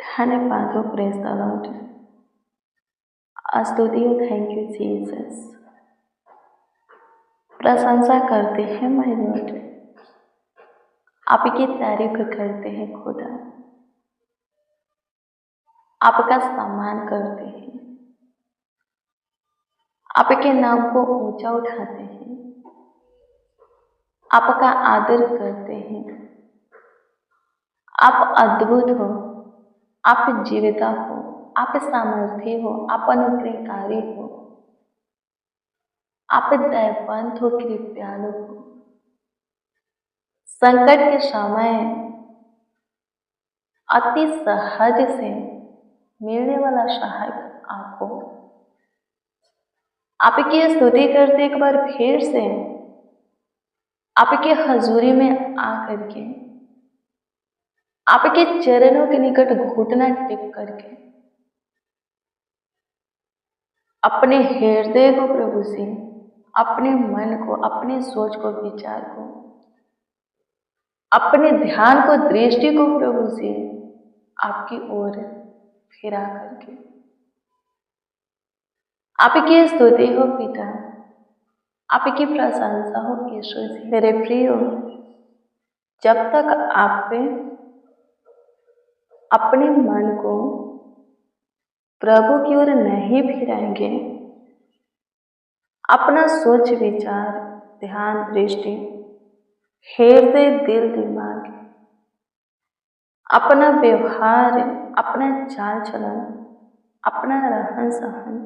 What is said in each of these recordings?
धन्यवाद हो, praise the Lord. स्तुति हो, थैंक यू जीसस। प्रशंसा करते हैं माय लॉर्ड, आपकी तारीफ करते हैं खुदा, आपका सम्मान करते हैं, आपके नाम को ऊंचा उठाते हैं, आपका आदर करते हैं। आप अद्भुत हो, आप जीविता हो, आप सामर्थ्य हो, आप अनुग्रहकारी हो, आप दयावंत हो, कृपालु हो। संकट के समय अति सहज से मिलने वाला सहायक आप हो। आपकी स्तुति करते एक बार फिर से आपके हजूरी में आकर के आपके चरणों के निकट घुटना टेक करके अपने हृदय को प्रभु से, अपने मन को, अपने सोच को, विचार को, अपने ध्यान को, दृष्टि को प्रभु से आपकी ओर फिरा करके आपकी स्तुति हो पिता, आपकी प्रशंसा हो यीशु जी। मेरे प्रियो, जब तक आप अपने मन को प्रभु की ओर नहीं फिराएंगे, अपना सोच विचार, ध्यान, दृष्टि, हृदय, दिल, दिमाग, अपना व्यवहार, अपना चाल चलन, अपना रहन सहन,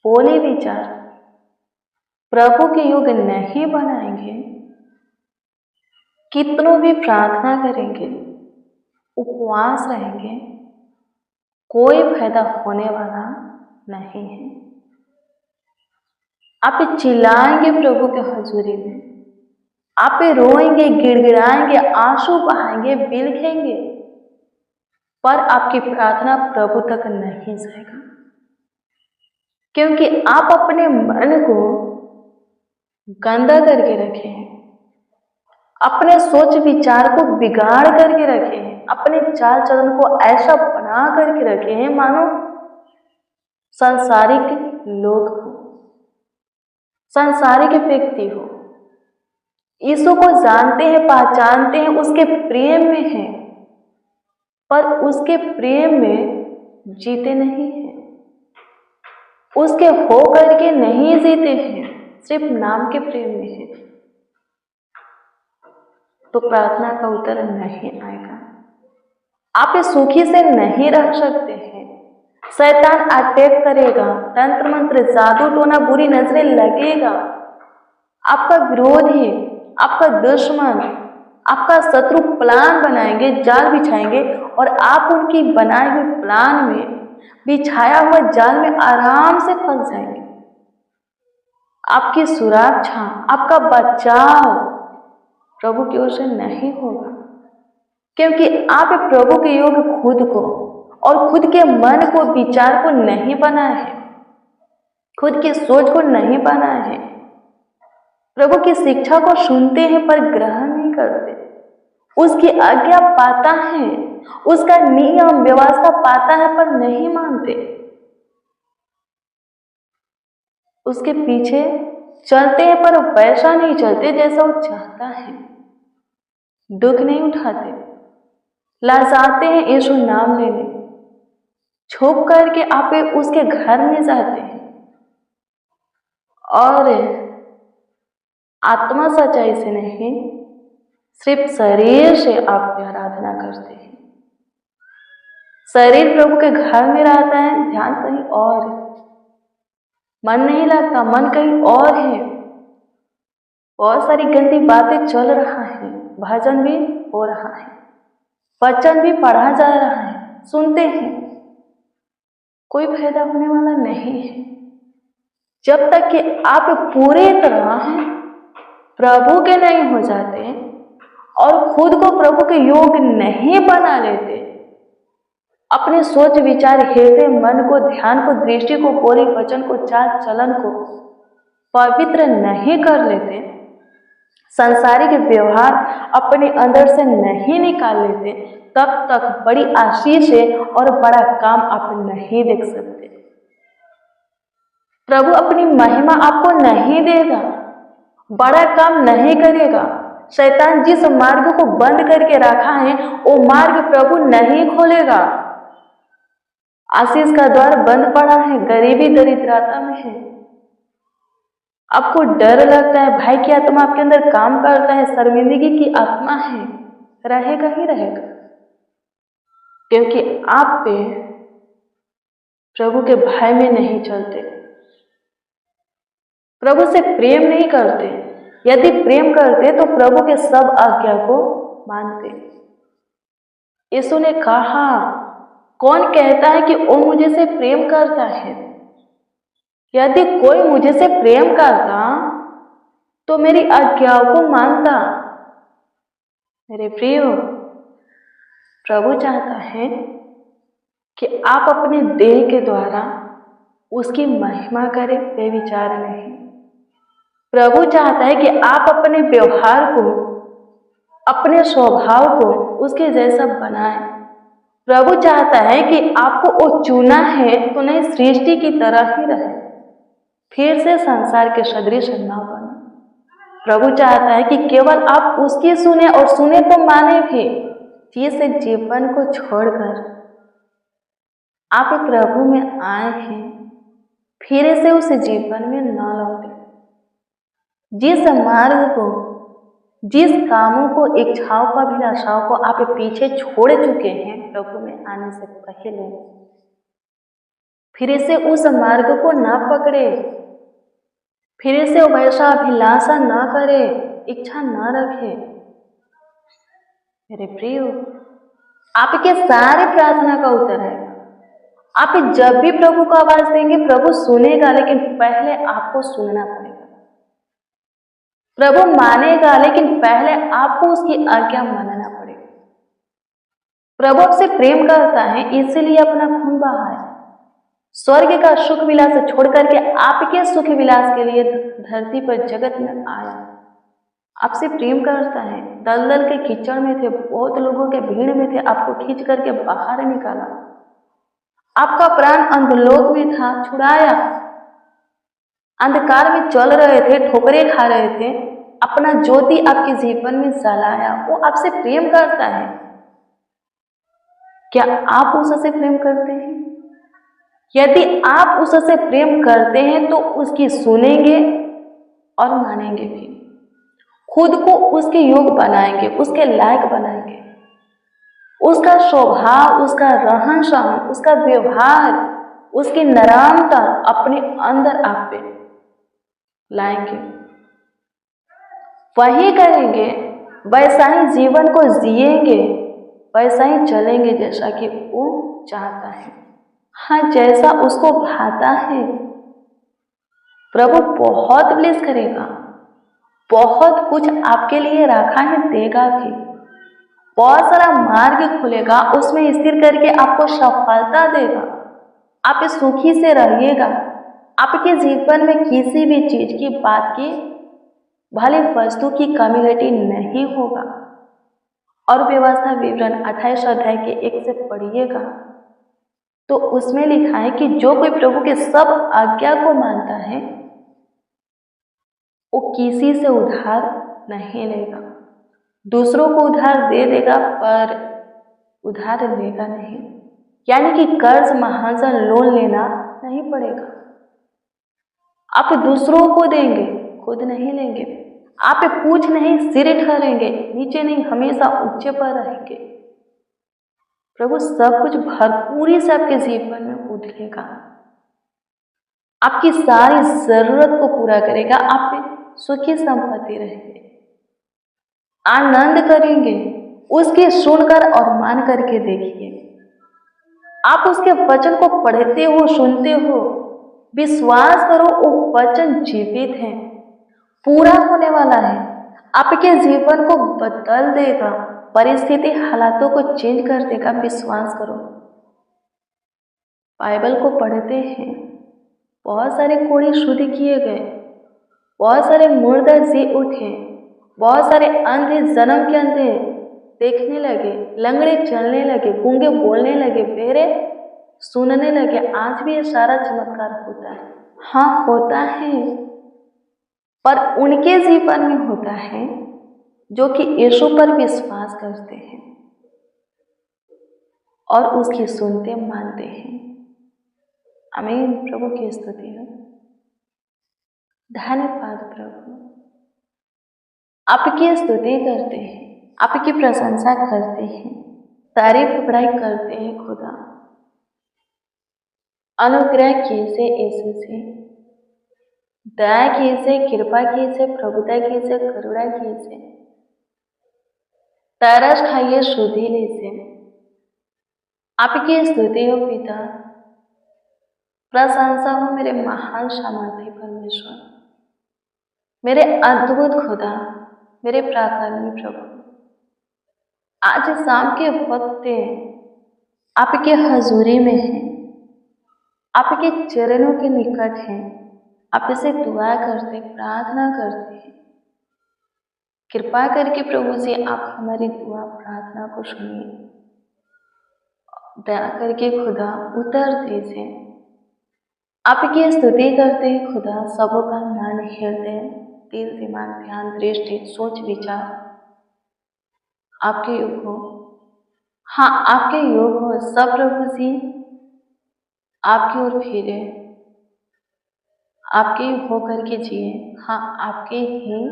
बोले विचार प्रभु के योग्य नहीं बनाएंगे, कितनों भी प्रार्थना करेंगे, उपवास रहेंगे, कोई फायदा होने वाला नहीं है। आप चिल्लाएंगे प्रभु के हजूरी में, आप रोएंगे, गिड़गिड़ाएंगे, आंसू बहाएंगे, बिलखेंगे, पर आपकी प्रार्थना प्रभु तक नहीं जाएगा, क्योंकि आप अपने मन को गंदा करके रखे हैं, अपने सोच विचार को बिगाड़ करके रखे हैं, अपने चाल चलन को ऐसा बना करके रखे हैं मानो सांसारिक लोग हो, सांसारिक व्यक्ति हो, यीशु को जानते हैं, पहचानते हैं, उसके प्रेम में हैं, पर उसके प्रेम में जीते नहीं हैं, उसके हो करके नहीं जीते हैं, सिर्फ नाम के प्रेम में है, तो प्रार्थना का उत्तर नहीं आएगा। आप सुखी से नहीं रह सकते हैं, शैतान अटैक करेगा, तंत्र मंत्र, जादू टोना, बुरी नजरें लगेगा, आपका विरोधी, आपका दुश्मन, आपका शत्रु प्लान बनाएंगे, जाल बिछाएंगे, और आप उनकी बनाए हुए प्लान में, बिछाया हुआ जाल में आराम से फंस जाएंगे। आपकी सुरक्षा, आपका बचाव प्रभु की ओर से नहीं होगा, क्योंकि आप प्रभु के योग खुद को और खुद के मन को, विचार को नहीं बनाए हैं, खुद की सोच को नहीं बनाए हैं, प्रभु की शिक्षा को सुनते हैं पर ग्रहण नहीं करते, उसकी आज्ञा पाता है, उसका नियम व्यवस्था पाता है पर नहीं मानते, उसके पीछे चलते हैं पर वैसा नहीं चलते जैसा वो चाहता है, दुख नहीं उठाते, लाजाते हैं यीशु नाम लेने, छुप करके आप उसके घर में जाते हैं और आत्मा सच्चाई से नहीं, सिर्फ शरीर से आप आराधना करते हैं। शरीर प्रभु के घर में रहता है, ध्यान कहीं और है, मन नहीं लगता, मन कहीं और है, बहुत सारी गंदी बातें चल रहा है, भजन भी हो रहा है, वचन भी पढ़ा जा रहा है, सुनते हैं, कोई फायदा होने वाला नहीं है, जब तक कि आप पूरी तरह प्रभु के नहीं हो जाते और खुद को प्रभु के योग्य नहीं बना लेते, अपने सोच विचार, हृदय, मन को, ध्यान को, दृष्टि को, बोली वचन को, चाल चलन को पवित्र नहीं कर लेते, संसारिक व्यवहार अपने अंदर से नहीं निकाल लेते, तब तक बड़ी आशीषें और बड़ा काम आप नहीं देख सकते। प्रभु अपनी महिमा आपको नहीं देगा, बड़ा काम नहीं करेगा। शैतान जिस मार्ग को बंद करके रखा है वो मार्ग प्रभु नहीं खोलेगा। आशीष का द्वार बंद पड़ा है, गरीबी दरिद्रता में है। आपको डर लगता है, भय की आत्मा आपके अंदर काम करता है, शर्मिंदगी की आत्मा है, रहेगा ही रहेगा, क्योंकि आप पे प्रभु के भय में नहीं चलते, प्रभु से प्रेम नहीं करते। यदि प्रेम करते तो प्रभु के सब आज्ञा को मानते। यीशु ने कहा, कौन कहता है कि वो मुझे से प्रेम करता है? यदि कोई मुझे से प्रेम करता तो मेरी आज्ञाओं को मानता। मेरे प्रियो, प्रभु चाहता है कि आप अपने देह के द्वारा उसकी महिमा करें, बेविचार नहीं। प्रभु चाहता है कि आप अपने व्यवहार को, अपने स्वभाव को उसके जैसा बनाएं। प्रभु चाहता है कि आपको वो चुना है तो नई सृष्टि की तरह ही रहे, फिर से संसार के सदृश न बने। प्रभु चाहता है कि केवल आप उसकी सुने, और सुने तो माने भी, जिस जीवन को छोड़कर आप प्रभु में आए हैं, फिर से उस जीवन में न लौटे। जिस मार्ग को, जिस कामों को, इच्छाओं को, अभिलाषाओं को आप पीछे छोड़ चुके हैं प्रभु में आने से पहले, फिर से उस मार्ग को न पकड़े, फिर से वैसा अभिलाषा न करे, इच्छा न रखे। मेरे प्रियो, आपके सारे प्रार्थना का उत्तर है। आप जब भी प्रभु को आवाज देंगे, प्रभु सुनेगा, लेकिन पहले आपको सुनना पड़ेगा। प्रभु मानेगा, लेकिन पहले आपको उसकी आज्ञा मानना पड़ेगा। प्रभु आपसे प्रेम करता है, इसीलिए अपना खून बहा है। स्वर्ग का सुख विलास छोड़ करके आपके सुख विलास के लिए धरती पर जगत में आया। आपसे प्रेम करता है। दलदल के कीचड़ में थे, बहुत लोगों के भीड़ में थे, आपको खींच करके बाहर निकाला। आपका प्राण अंधलोक में था, छुड़ाया। अंधकार में चल रहे थे, ठोकरें खा रहे थे, अपना ज्योति आपके जीवन में जलाया। वो आपसे प्रेम करता है। क्या आप उससे प्रेम करते हैं? यदि आप उससे प्रेम करते हैं तो उसकी सुनेंगे और मानेंगे भी, खुद को उसके योग बनाएंगे, उसके लायक बनाएंगे। उसका स्वभाव, उसका रहन सहन, उसका व्यवहार, उसकी नरामता अपने अंदर आप पे लाएंगे। वही करेंगे, वैसा ही जीवन को जिएंगे, वैसा ही चलेंगे जैसा कि वो चाहता है। हाँ, जैसा उसको भाता है। प्रभु बहुत ब्लेस करेगा, बहुत कुछ आपके लिए रखा है, देगा भी। बहुत सारा मार्ग खुलेगा, उसमें स्थिर करके आपको सफलता देगा। आप सुखी से रहिएगा। आपके जीवन में किसी भी चीज की, बात की, भले वस्तु की कमी घटी नहीं होगा। और व्यवस्था विवरण 28 अध्याय के 1 से पढ़िएगा तो उसमें लिखा है कि जो कोई प्रभु के सब आज्ञा को मानता है वो किसी से उधार नहीं लेगा। दूसरों को उधार दे देगा पर उधार लेगा नहीं, यानी कि कर्ज, महाजन, लोन लेना नहीं पड़ेगा। आप दूसरों को देंगे, खुद नहीं लेंगे। आप पूछ नहीं, सिर ठहरेंगे, नीचे नहीं, हमेशा ऊंचे पर रहेंगे। प्रभु सब कुछ भरपूरी से आपके जीवन में उधेगा, आपकी सारी जरूरत को पूरा करेगा। आप सुखी संपत्ति रहेंगे, आनंद करेंगे। उसके सुनकर और मान करके देखिए। आप उसके वचन को पढ़ते हो, सुनते हो, विश्वास करो वो वचन जीवित है, पूरा होने वाला है, आपके जीवन को बदल देगा, परिस्थिति हालातों को चेंज कर देगा। विश्वास करो। बाइबल को पढ़ते हैं, बहुत सारे कोढ़ी शुद्ध किए गए, बहुत सारे मुर्दा जी उठे, बहुत सारे अंधे, जन्म के अंधे देखने लगे, लंगड़े चलने लगे, गूंगे बोलने लगे, बहरे सुनने लगे। आज भी ये सारा चमत्कार होता है। हाँ होता है, पर उनके जीवन में होता है जो कि यीशु पर विश्वास करते हैं और उसकी सुनते मानते हैं। आमीन। प्रभु की स्तुति है। धन्यवाद प्रभु। आपकी स्तुति करते हैं, आपकी प्रशंसा करते हैं, तारीफ बड़ाई करते हैं खुदा। अनुग्रह कीजिए यीशु से, दया कीजिए, कृपा कीजिए, प्रभुता कीजिए, करुणा कीजिए। तरस खाइए, शुद्धि लीजिए। आपकी स्तुति हो पिता, प्रशंसा हो मेरे महान सामर्थी परमेश्वर, मेरे अद्भुत खुदा, मेरे प्राकर्मी प्रभु। आज शाम के वक्त आपके हजूरी में हैं, आपके चरणों के निकट हैं, आपसे दुआ करते, प्रार्थना करते हैं। कृपा करके प्रभु जी आप हमारी दुआ प्रार्थना को सुनिए, दया करके खुदा उत्तर दीजिए। आपकी स्तुति करते हैं खुदा, सबों का मन, हृदय, दिल, दिमाग, ध्यान, दृष्टि, सोच, विचार आपके योग हो। हाँ, आपके योग हो। सब प्रभु जी आपकी ओर फिरे, आपके हो करके जिए। हाँ, आपके ही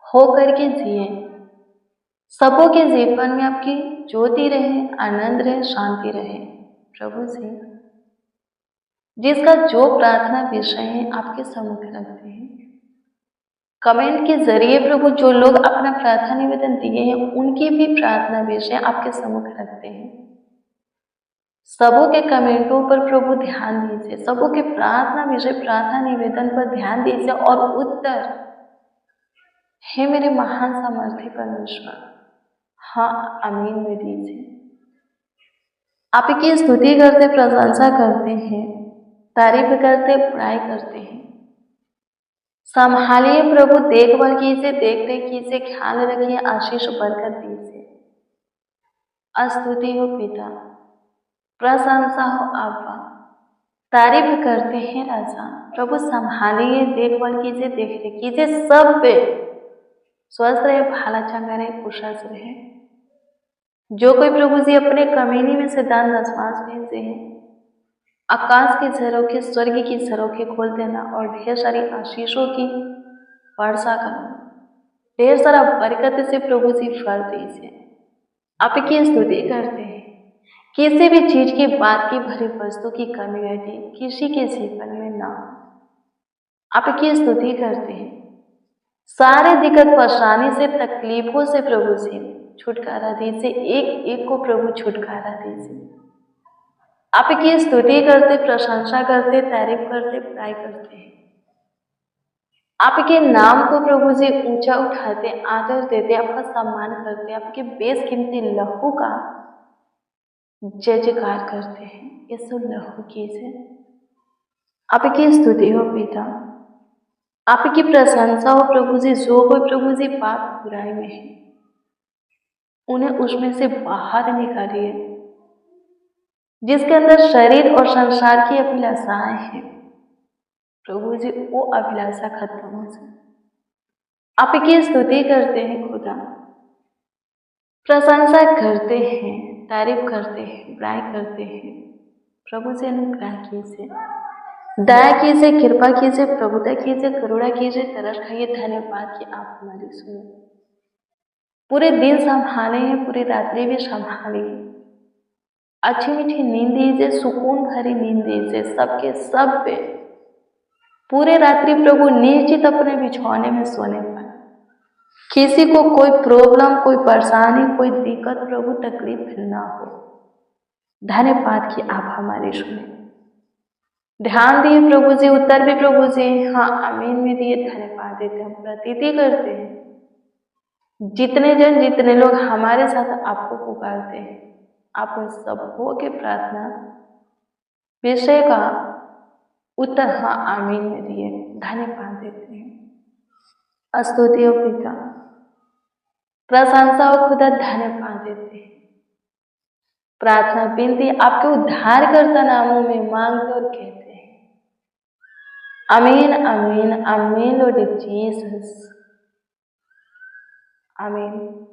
हो करके जिए। सबों के जीवन में आपकी ज्योति रहे, आनंद रहे, शांति रहे। प्रभु जी जिसका जो प्रार्थना विषय है आपके सम्मुख रखते हैं। कमेंट के जरिए प्रभु जो लोग अपना प्रार्थना निवेदन दिए हैं उनकी भी प्रार्थना विषय आपके सम्मुख रखते हैं। सबों के कमेंटों पर प्रभु ध्यान दीजिए, सबों के प्रार्थना विषय, प्रार्थना निवेदन पर ध्यान दीजिए और उत्तर हे मेरे महान सामर्थी परमेश्वर, हाँ आमीन में दीजिए। आपकी स्तुति करते, प्रशंसा करते हैं, तारीफ करते, बड़ाई करते हैं। संभालिए प्रभु, देखभाल कीजिए, देख रेख कीजिए, ख्याल रखिए, आशीष बरकत दीजिए। स्तुति हो पिता, प्रशंसा हो आबा, तारीफ करते हैं राजा। प्रभु संभालिए, देखभाल कीजिए, देख रेख कीजिए, सब पे स्वस्थ रहे, भाला चंगा रहे, कुशल रहे। जो कोई प्रभु जी अपने कमीनी में से दान दशमांश भेजे हैं, आकाश की झरोखे, स्वर्ग की झरोखे खोल देना और ढेर सारी आशीषों की वर्षा करना, ढेर सारा बरकत से प्रभु जी फल दीजिए। आपकी स्तुति करते हैं। किसी भी चीज की, बात की, भरी वस्तु की कमी घटी किसी के जीवन में ना हो। आपकी स्तुति करते हैं। सारे दिक्कत, परेशानी से, तकलीफों से प्रभु जी छुटकारा दीजिए, एक एक को प्रभु छुटकारा दीजिए। आपकी स्तुति करते, प्रशंसा करते, तारीफ करते, बड़ाई करते हैं। आपके नाम को प्रभु जी ऊंचा उठाते, आदर देते, आपका सम्मान करते, आपके बेशकीमती लहू का जय जयकार करते हैं। यीशु लहू कीजिए। आपकी स्तुति हो पिता, आपकी प्रशंसा हो प्रभु जी। जो कोई प्रभु जी पाप बुराई में है उन्हें उसमें से बाहर निकालिए। जिसके अंदर शरीर और संसार की अभिलाषाएं हैं प्रभु जी, वो अभिलाषा खत्म हो जाए। आपकी स्तुति करते हैं खुदा, प्रशंसा करते हैं, तारीफ करते हैं, बड़ाई करते हैं। प्रभु से अनुग्रह कीजिए, दया कीजिए, कृपा कीजिए, प्रभुता कीजिए, करुणा कीजिए, तरस खाइए। धन्यवाद कि आप हमारी सुने। पूरे दिन संभाले हैं, पूरी रात्रि भी संभाली, अच्छी मीठी नींद दीजिए, सुकून भरी नींद दीजिए सबके सब पे। पूरे रात्रि प्रभु निश्चित अपने बिछौने में सोने पाए। किसी को कोई प्रॉब्लम, कोई परेशानी, कोई दिक्कत, प्रभु तकलीफ ना हो। धन्यवाद कि आप हमारी सुने। ध्यान दिए प्रभु जी, उत्तर भी प्रभु जी हाँ आमीन में दिए। धन्यवाद देते हम, प्रतीति करते हैं। जितने जन, जितने लोग हमारे साथ आपको पुकारते हैं, आप उन सबों के प्रार्थना विषय का उत्तर हाँ आमीन में दिए। धन्यवाद देते हैं। स्तुति पिता, प्रशंसा और खुदा धन्यवाद देते हैं। प्रार्थना विनती आपके उद्धारकर्ता नामों में मांगते और कहते हैं आमीन आमीन आमीन लॉर्ड जीसस, आमीन।